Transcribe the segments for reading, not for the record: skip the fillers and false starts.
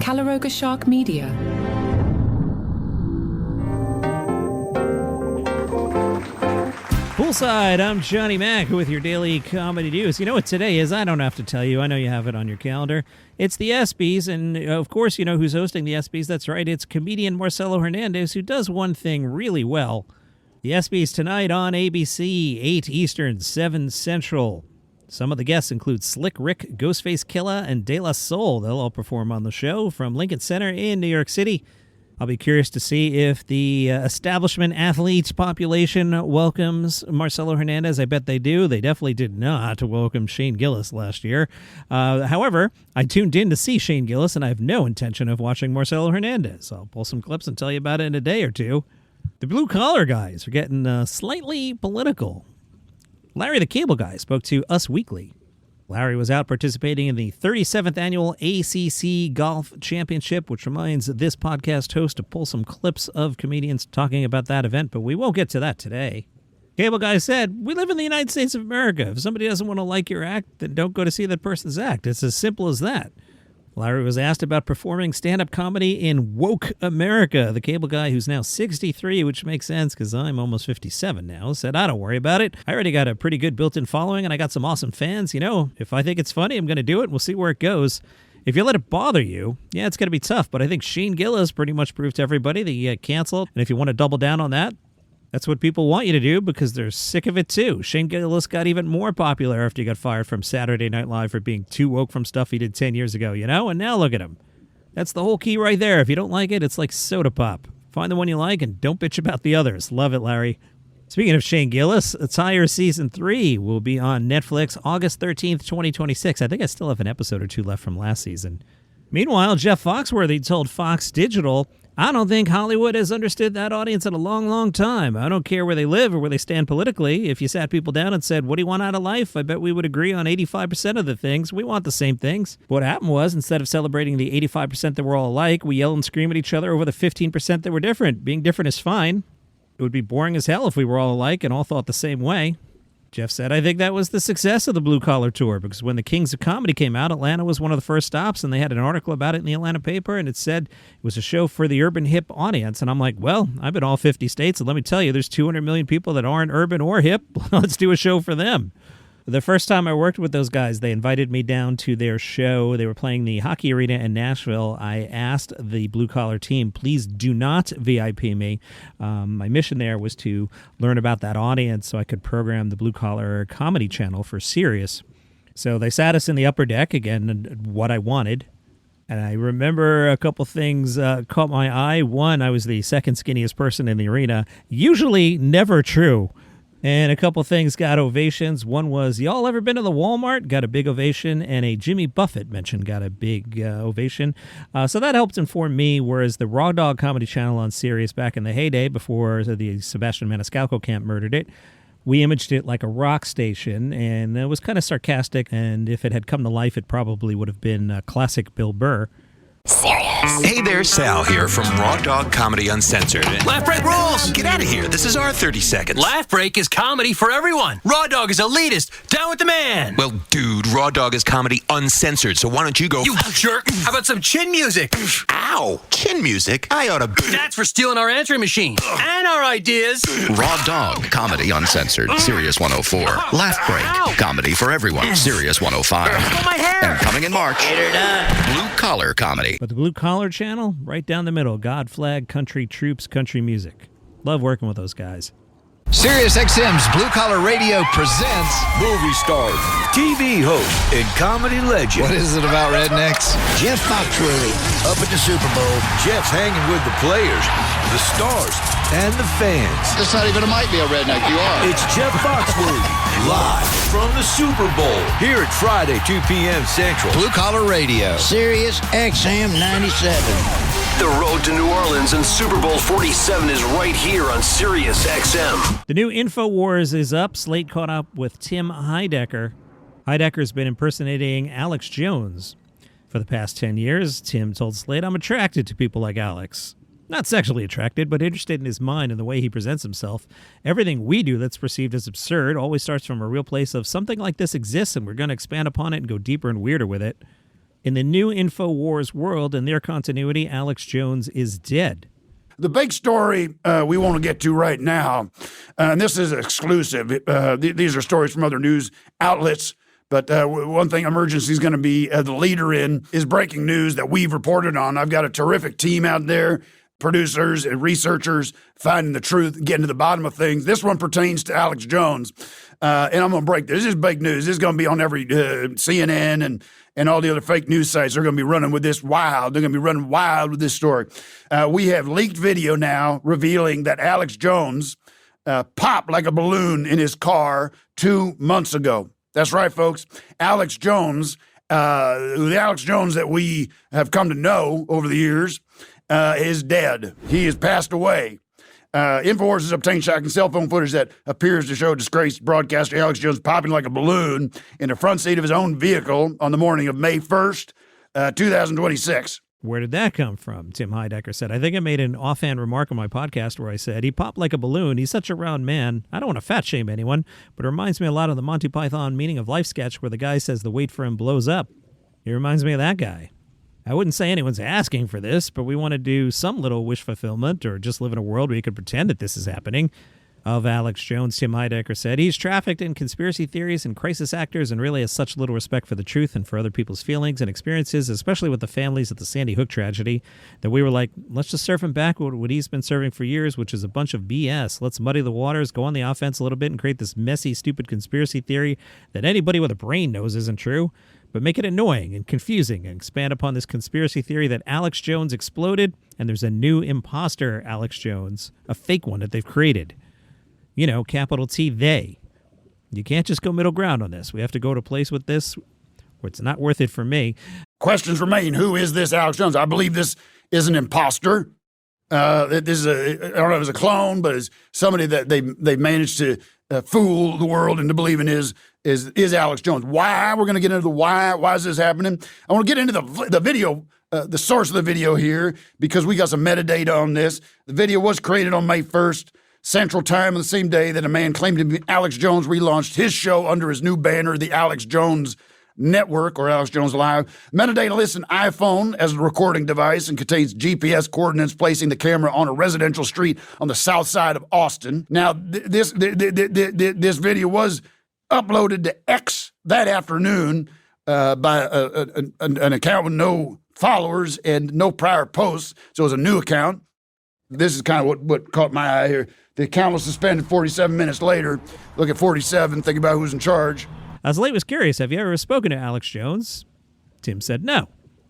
Calaroga Shark Media. Poolside, I'm Johnny Mac with your daily comedy news. You know what today is? I don't have to tell you. I know you have it on your calendar. It's the ESPYs, and of course you know who's hosting the ESPYs. That's right, it's comedian Marcello Hernandez, who does one thing really well. The ESPYs tonight on ABC, 8 Eastern, 7 Central. Some of the guests include Slick Rick, Ghostface Killah, and De La Soul. They'll all perform on the show from Lincoln Center in New York City. I'll be curious to see if the establishment athletes population welcomes Marcello Hernandez. I bet they do. They definitely did not welcome Shane Gillis last year. However, I tuned in to see Shane Gillis, and I have no intention of watching Marcello Hernandez. I'll pull some clips and tell you about it in a day or two. The blue-collar guys are getting slightly political. Larry the Cable Guy spoke to Us Weekly. Larry was out participating in the 37th annual ACC Golf Championship, which reminds this podcast host to pull some clips of comedians talking about that event, but we won't get to that today. Cable Guy said, "We live in the United States of America. If somebody doesn't want to like your act, then don't go to see that person's act. It's as simple as that." Larry was asked about performing stand-up comedy in woke America. The Cable Guy, who's now 63, which makes sense because I'm almost 57 now, said, "I don't worry about it. I already got a pretty good built-in following, and I got some awesome fans. You know, if I think it's funny, I'm going to do it, and we'll see where it goes. If you let it bother you, yeah, it's going to be tough, but I think Shane Gillis pretty much proved to everybody that you get canceled, and if you want to double down on that, that's what people want you to do because they're sick of it too." Shane Gillis got even more popular after he got fired from Saturday Night Live for being too woke from stuff he did 10 years ago, you know? And now look at him. That's the whole key right there. If you don't like it, it's like soda pop. Find the one you like and don't bitch about the others. Love it, Larry. Speaking of Shane Gillis, Atire Season 3 will be on Netflix August 13th, 2026. I think I still have an episode or two left from last season. Meanwhile, Jeff Foxworthy told Fox Digital, "I don't think Hollywood has understood that audience in a long, long time. I don't care where they live or where they stand politically. If you sat people down and said, 'What do you want out of life?' I bet we would agree on 85% of the things. We want the same things." What happened was, instead of celebrating the 85% that we're all alike, we yell and scream at each other over the 15% that we're different. Being different is fine. It would be boring as hell if we were all alike and all thought the same way. Jeff said, "I think that was the success of the Blue Collar Tour because when the Kings of Comedy came out, Atlanta was one of the first stops, and they had an article about it in the Atlanta paper, and it said it was a show for the urban hip audience." And I'm like, well, I've been all 50 states, and let me tell you, there's 200 million people that aren't urban or hip. Let's do a show for them. The first time I worked with those guys, they invited me down to their show. They were playing the hockey arena in Nashville. I asked the blue-collar team, please do not VIP me. My mission there was to learn about that audience so I could program the blue-collar comedy channel for Sirius. So they sat us in the upper deck, again, what I wanted. And I remember a couple things caught my eye. One, I was the second skinniest person in the arena. Usually never true. And a couple things got ovations. One was, y'all ever been to the Walmart? Got a big ovation. And a Jimmy Buffett mention got a big ovation. So that helped inform me, whereas the Raw Dog Comedy Channel on Sirius back in the heyday, before the Sebastian Maniscalco camp murdered it, we imaged it like a rock station, and it was kind of sarcastic, and if it had come to life, it probably would have been classic Bill Burr. Serious. Hey there, Sal here from Raw Dog Comedy Uncensored. Laugh Break rules! Get out of here. This is our 30 seconds. Laugh Break is comedy for everyone. Raw Dog is elitist. Down with the man. Well, dude, Raw Dog is comedy uncensored, so why don't you go... You jerk. How about some chin music? Ow! Chin music? I ought to... That's for stealing our answering machine. And our ideas. Raw Dog Comedy Uncensored, Sirius 104. Laugh Break, comedy for everyone, Sirius 105. Oh, my hair. And coming in March, Get her done. Blue Collar Comedy. But the Blue Collar Channel, right down the middle. God, flag, country, troops, country music. Love working with those guys. SiriusXM's Blue Collar Radio presents movie stars, TV host, and comedy legend. What is it about rednecks? Jeff Foxworthy up at the Super Bowl. Jeff's hanging with the players, the stars, and the fans. That's not even might be a redneck, you are. It's Jeff Foxworthy, live from the Super Bowl. Here at Friday, 2 p.m. Central. Blue Collar Radio. SiriusXM 97. The road to New Orleans and Super Bowl 47 is right here on SiriusXM. The new Infowars is up. Slate caught up with Tim Heidecker. Heidecker's been impersonating Alex Jones for the past 10 years. Tim told Slate, "I'm attracted to people like Alex. Not sexually attracted, but interested in his mind and the way he presents himself. Everything we do that's perceived as absurd always starts from a real place of something like this exists, and we're going to expand upon it and go deeper and weirder with it." In the new Infowars world and their continuity, Alex Jones is dead. The big story we want to get to right now, and this is exclusive. These are stories from other news outlets, but one thing Emergency is going to be the leader in is breaking news that we've reported on. I've got a terrific team out there, producers and researchers finding the truth, getting to the bottom of things. This one pertains to Alex Jones, and I'm going to break this. This is big news. This is going to be on every CNN and all the other fake news sites. Are going to be running with this wild. They're going to be running wild with this story. We have leaked video now revealing that Alex Jones popped like a balloon in his car 2 months ago. That's right, folks. Alex Jones, the Alex Jones that we have come to know over the years, is dead. He has passed away. Infowars has obtained shocking cell phone footage that appears to show disgraced broadcaster Alex Jones popping like a balloon in the front seat of his own vehicle on the morning of May 1st, 2026. Where did that come from? Tim Heidecker said. I think I made an offhand remark on my podcast where I said, he popped like a balloon. He's such a round man. I don't want to fat shame anyone, but it reminds me a lot of the Monty Python Meaning of Life sketch where the guy says the weight for him blows up. He reminds me of that guy. I wouldn't say anyone's asking for this, but we want to do some little wish fulfillment or just live in a world where you could pretend that this is happening. Of Alex Jones, Tim Heidecker said, he's trafficked in conspiracy theories and crisis actors and really has such little respect for the truth and for other people's feelings and experiences, especially with the families of the Sandy Hook tragedy, that we were like, let's just serve him back what he's been serving for years, which is a bunch of BS. Let's muddy the waters, go on the offense a little bit, and create this messy, stupid conspiracy theory that anybody with a brain knows isn't true, but make it annoying and confusing and expand upon this conspiracy theory that Alex Jones exploded and there's a new imposter Alex Jones, a fake one that they've created. You know, capital T, they. You can't just go middle ground on this. We have to go to a place with this where it's not worth it for me. Questions remain. Who is this Alex Jones? I believe this is an imposter. This is I don't know if it's a clone, but it's somebody that they managed to fool the world into believing is Alex Jones. Why? We're going to get into the why. Why is this happening? I want to get into the video, the source of the video here, because we got some metadata on this. The video was created on May 1st. Central Time on the same day that a man claimed to be Alex Jones relaunched his show under his new banner, the Alex Jones Network, or Alex Jones Live. Metadata lists an iPhone as a recording device and contains GPS coordinates placing the camera on a residential street on the south side of Austin. Now, this video was uploaded to X that afternoon by an account with no followers and no prior posts, so it was a new account. This is kind of what caught my eye here. The account was suspended 47 minutes later. Look at 47, think about who's in charge. As Late was curious, have you ever spoken to Alex Jones? Tim said no.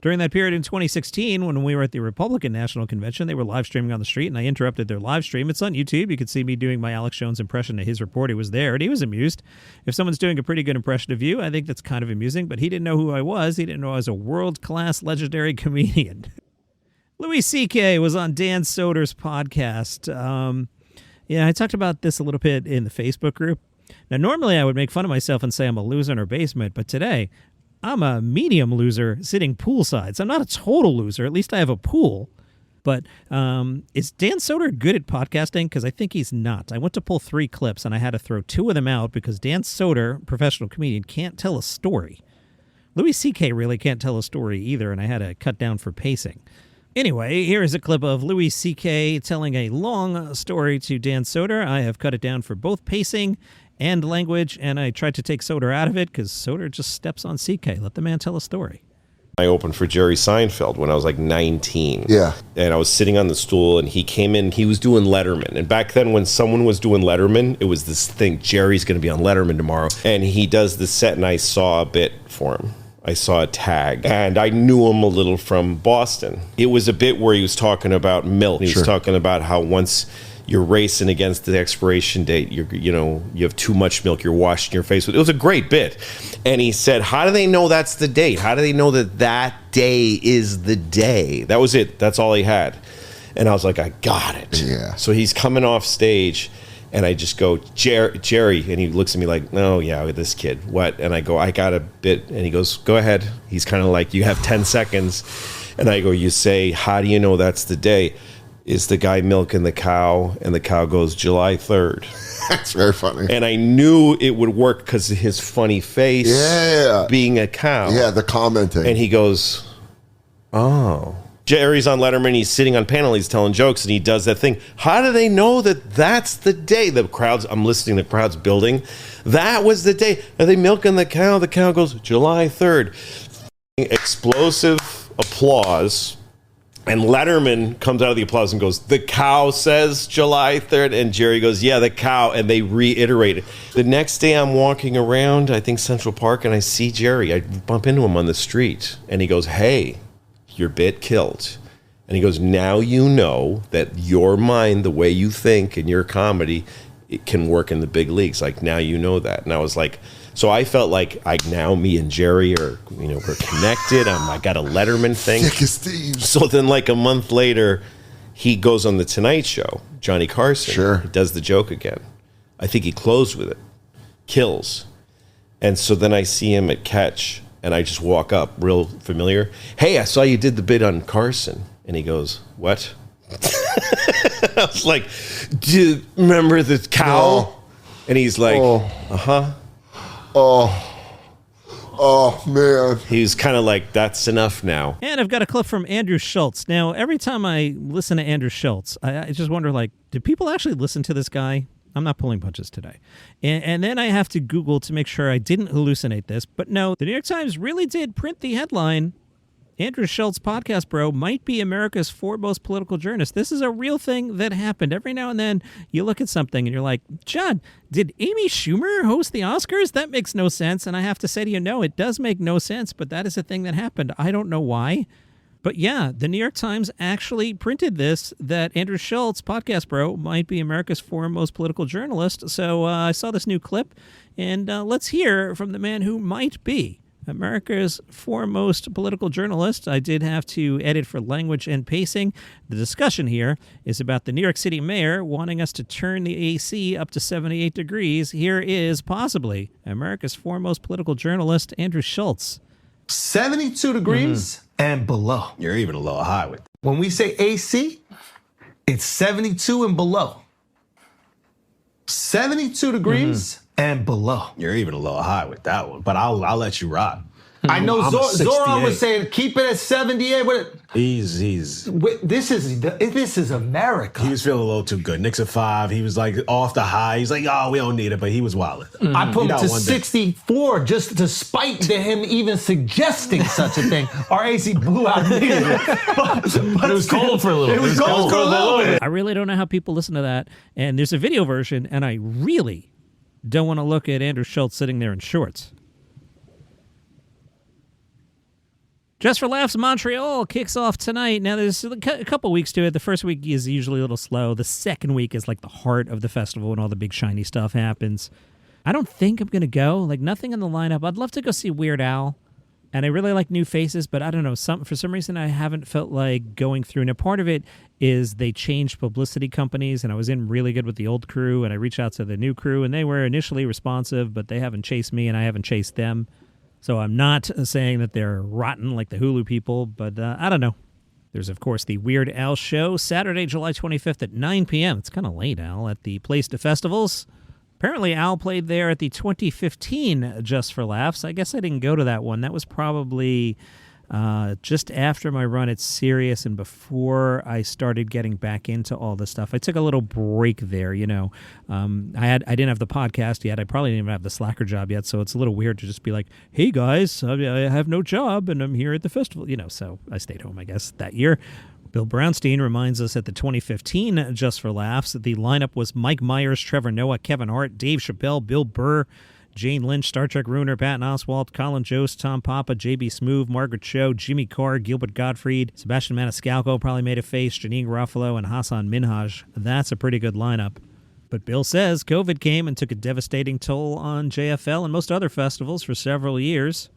During that period in 2016, when we were at the Republican National Convention, they were live streaming on the street, and I interrupted their live stream. It's on YouTube. You could see me doing my Alex Jones impression of his report. He was there, and he was amused. If someone's doing a pretty good impression of you, I think that's kind of amusing, but he didn't know who I was. He didn't know I was a world-class legendary comedian. Louis C.K. was on Dan Soder's podcast. I talked about this a little bit in the Facebook group. Now, normally I would make fun of myself and say I'm a loser in our basement, but today I'm a medium loser sitting poolside. So I'm not a total loser. At least I have a pool. But is Dan Soder good at podcasting? Because I think he's not. I went to pull 3 clips, and I had to throw 2 of them out because Dan Soder, professional comedian, can't tell a story. Louis C.K. really can't tell a story either, and I had to cut down for pacing. Anyway, here is a clip of Louis C.K. telling a long story to Dan Soder. I have cut it down for both pacing and language, and I tried to take Soder out of it because Soder just steps on C.K. Let the man tell a story. I opened for Jerry Seinfeld when I was like 19. Yeah. And I was sitting on the stool, and he came in, he was doing Letterman. And back then when someone was doing Letterman, it was this thing, Jerry's going to be on Letterman tomorrow. And he does the set, and I saw a bit for him. I saw a tag, and I knew him a little from Boston. It was a bit where he was talking about milk. He was talking about how once you're racing against the expiration date, you have too much milk, you're washing your face with it. It was a great bit. And he said, how do they know that's the date? How do they know that day is the day? That was it. That's all he had. And I was like, I got it. Yeah. So he's coming off stage, and I just go, Jerry, and he looks at me like, oh, yeah, this kid, what? And I go, I got a bit, and he goes, go ahead. He's kind of like, you have 10 seconds. And I go, you say, how do you know that's the day? Is the guy milking the cow? And the cow goes, July 3rd. That's very funny. And I knew it would work because of his funny face being a cow. Yeah, the commenting. And he goes, oh. Jerry's on Letterman. He's sitting on panel. He's telling jokes, and he does that thing. How do they know that that's the day? The crowds, I'm listening, the crowd's building. That was the day. Are they milking the cow? The cow goes, July 3rd. Explosive applause. And Letterman comes out of the applause and goes, the cow says July 3rd. And Jerry goes, yeah, the cow. And they reiterate it. The next day I'm walking around, I think Central Park, and I see Jerry. I bump into him on the street. And he goes, hey, your bit killed. And he goes, now you know that your mind, the way you think and your comedy, it can work in the big leagues. Like, now you know that. And I was like, so I felt like now me and Jerry are, we're connected. I got a Letterman thing. Thick as thieves. So then like a month later, he goes on the Tonight Show, Johnny Carson. Sure. He does the joke again. I think he closed with it. Kills. And so then I see him at Catch. And I just walk up, real familiar. Hey, I saw you did the bit on Carson. And he goes, what? I was like, do you remember the cow? No. And he's like, uh-huh. Oh, man. He's kind of like, that's enough now. And I've got a clip from Andrew Schulz. Now, every time I listen to Andrew Schulz, I just wonder, like, do people actually listen to this guy? I'm not pulling punches today. And then I have to Google to make sure I didn't hallucinate this. But no, the New York Times really did print the headline, Andrew Schulz, podcast bro, might be America's foremost political journalist. This is a real thing that happened. Every now and then you look at something and you're like, John, did Amy Schumer host the Oscars? That makes no sense. And I have to say to you, no, it does make no sense. But that is a thing that happened. I don't know why. But yeah, the New York Times actually printed this, that Andrew Schulz, podcast bro, might be America's foremost political journalist. So I saw this new clip, and let's hear from the man who might be America's foremost political journalist. I did have to edit for language and pacing. The discussion here is about the New York City mayor wanting us to turn the AC up to 78 degrees. Here is possibly America's foremost political journalist, Andrew Schulz. 72 degrees and below. You're even a little high with that. When we say AC, it's 72 and below. 72 degrees and below. You're even a little high with that one, but I'll let you rock. I know Zoran was saying keep it at 78. He's This is America. He was feeling a little too good. Knicks at 5. He was like off the high. He's like, oh, we don't need it, but he was wilding. I put him to 64 just to spite to him even suggesting such a thing. Our AC blew out immediately. but it was cold for a little bit. It was cold for a little bit. I really don't know how people listen to that. And there's a video version, and I really don't want to look at Andrew Schulz sitting there in shorts. Just for Laughs Montreal kicks off tonight. Now, there's a couple weeks to it. The first week is usually a little slow. The second week is like the heart of the festival when all the big shiny stuff happens. I don't think I'm going to go. Like, nothing in the lineup. I'd love to go see Weird Al. And I really like new faces, but I don't know. For some reason, I haven't felt like going through. Now, part of it is they changed publicity companies, and I was in really good with the old crew, and I reached out to the new crew, and they were initially responsive, but they haven't chased me, and I haven't chased them. So I'm not saying that they're rotten like the Hulu people, but I don't know. There's, of course, the Weird Al show, Saturday, July 25th at 9 p.m. It's kind of late, Al, at the Place to Festivals. Apparently, Al played there at the 2015 Just for Laughs. I guess I didn't go to that one. That was probably just after my run at Sirius and before I started getting back into all this stuff. I took a little break there, you know. I didn't have the podcast yet. I probably didn't even have the Slacker job yet, so it's a little weird to just be like, hey, guys, I have no job, and I'm here at the festival. You know, so I stayed home, I guess, that year. Bill Brownstein reminds us at the 2015 Just for Laughs, the lineup was Mike Myers, Trevor Noah, Kevin Hart, Dave Chappelle, Bill Burr, Jane Lynch, Star Trek Ruiner, Patton Oswalt, Colin Jost, Tom Papa, J.B. Smoove, Margaret Cho, Jimmy Carr, Gilbert Gottfried, Sebastian Maniscalco probably made a face, Janine Garofalo, and Hassan Minhaj. That's a pretty good lineup. But Bill says COVID came and took a devastating toll on JFL and most other festivals for several years.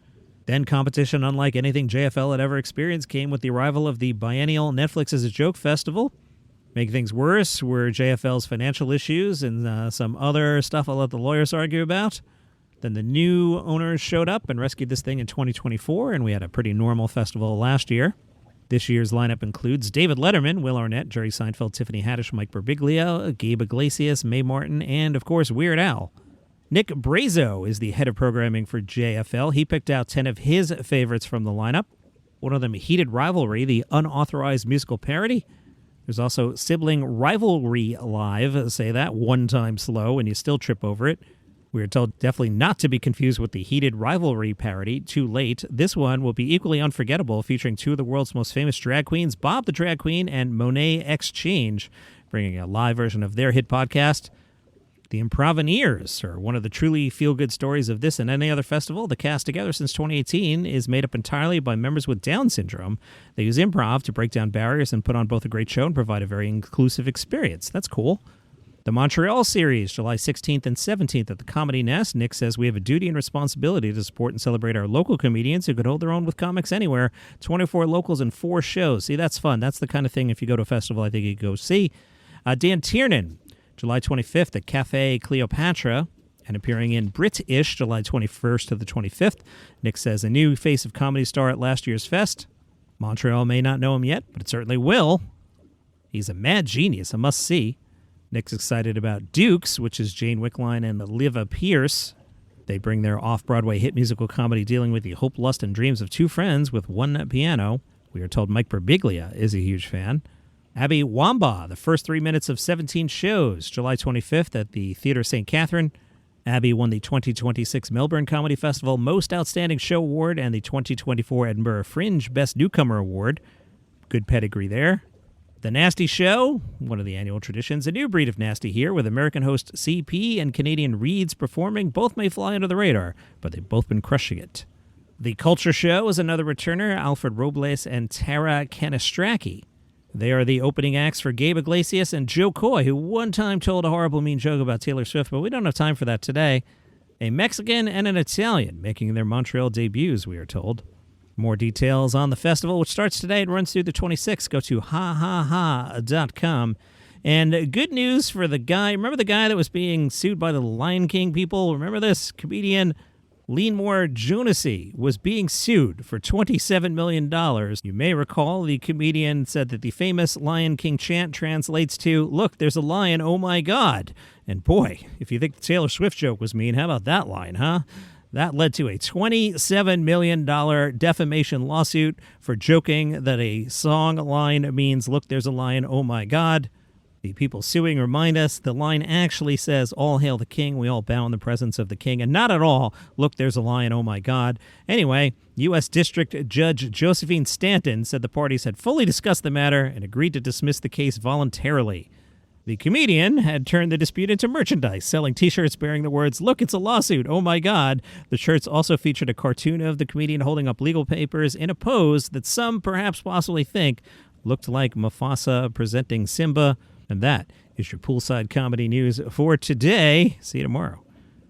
Then competition, unlike anything JFL had ever experienced, came with the arrival of the biennial Netflix is a Joke Festival. Make things worse were JFL's financial issues and some other stuff I'll let the lawyers argue about. Then the new owners showed up and rescued this thing in 2024, and we had a pretty normal festival last year. This year's lineup includes David Letterman, Will Arnett, Jerry Seinfeld, Tiffany Haddish, Mike Birbiglia, Gabe Iglesias, Mae Martin, and, of course, Weird Al. Nick Brazo is the head of programming for JFL. He picked out 10 of his favorites from the lineup. One of them, Heated Rivalry, the unauthorized musical parody. There's also Sibling Rivalry Live, say that one time slow and you still trip over it. We are told definitely not to be confused with the Heated Rivalry parody, Too Late. This one will be equally unforgettable, featuring two of the world's most famous drag queens, Bob the Drag Queen and Monet Exchange, bringing a live version of their hit podcast. The Improvineers are one of the truly feel-good stories of this and any other festival. The cast, together since 2018, is made up entirely by members with Down syndrome. They use improv to break down barriers and put on both a great show and provide a very inclusive experience. That's cool. The Montreal series, July 16th and 17th at the Comedy Nest. Nick says we have a duty and responsibility to support and celebrate our local comedians who could hold their own with comics anywhere. 24 locals and 4 shows. See, that's fun. That's the kind of thing, if you go to a festival, I think you could go see. Dan Tiernan, July 25th at Cafe Cleopatra, and appearing in Brit-ish, July 21st to the 25th. Nick says a new face of comedy star at last year's fest. Montreal may not know him yet, but it certainly will. He's a mad genius, a must-see. Nick's excited about Dukes, which is Jane Wickline and Liva Pierce. They bring their off-Broadway hit musical comedy dealing with the hope, lust, and dreams of two friends with one piano. We are told Mike Birbiglia is a huge fan. Abby Wamba, the first 3 minutes of 17 shows, July 25th at the Theatre St. Catherine. Abby won the 2026 Melbourne Comedy Festival Most Outstanding Show Award and the 2024 Edinburgh Fringe Best Newcomer Award. Good pedigree there. The Nasty Show, one of the annual traditions, a new breed of nasty here with American host CP and Canadian Reeds performing. Both may fly under the radar, but they've both been crushing it. The Culture Show is another returner, Alfred Robles and Tara Canistracki. They are the opening acts for Gabe Iglesias and Joe Coy, who one time told a horrible mean joke about Taylor Swift, but we don't have time for that today. A Mexican and an Italian making their Montreal debuts, we are told. More details on the festival, which starts today and runs through the 26th. Go to hahaha.com. And good news for the guy. Remember the guy that was being sued by the Lion King people? Remember this? Comedian Leanmore Jonassy was being sued for $27 million. You may recall the comedian said that the famous Lion King chant translates to, "Look, there's a lion, oh my God." And boy, if you think the Taylor Swift joke was mean, how about that line, huh? That led to a $27 million defamation lawsuit for joking that a song line means, "Look, there's a lion, oh my God." The people suing remind us the line actually says, "All hail the king, we all bow in the presence of the king," and not at all, "Look, there's a lion, oh my God." Anyway, U.S. District Judge Josephine Stanton said the parties had fully discussed the matter and agreed to dismiss the case voluntarily. The comedian had turned the dispute into merchandise, selling T-shirts bearing the words, "Look, it's a lawsuit, oh my God." The shirts also featured a cartoon of the comedian holding up legal papers in a pose that some perhaps possibly think looked like Mufasa presenting Simba. And that is your poolside comedy news for today. See you tomorrow.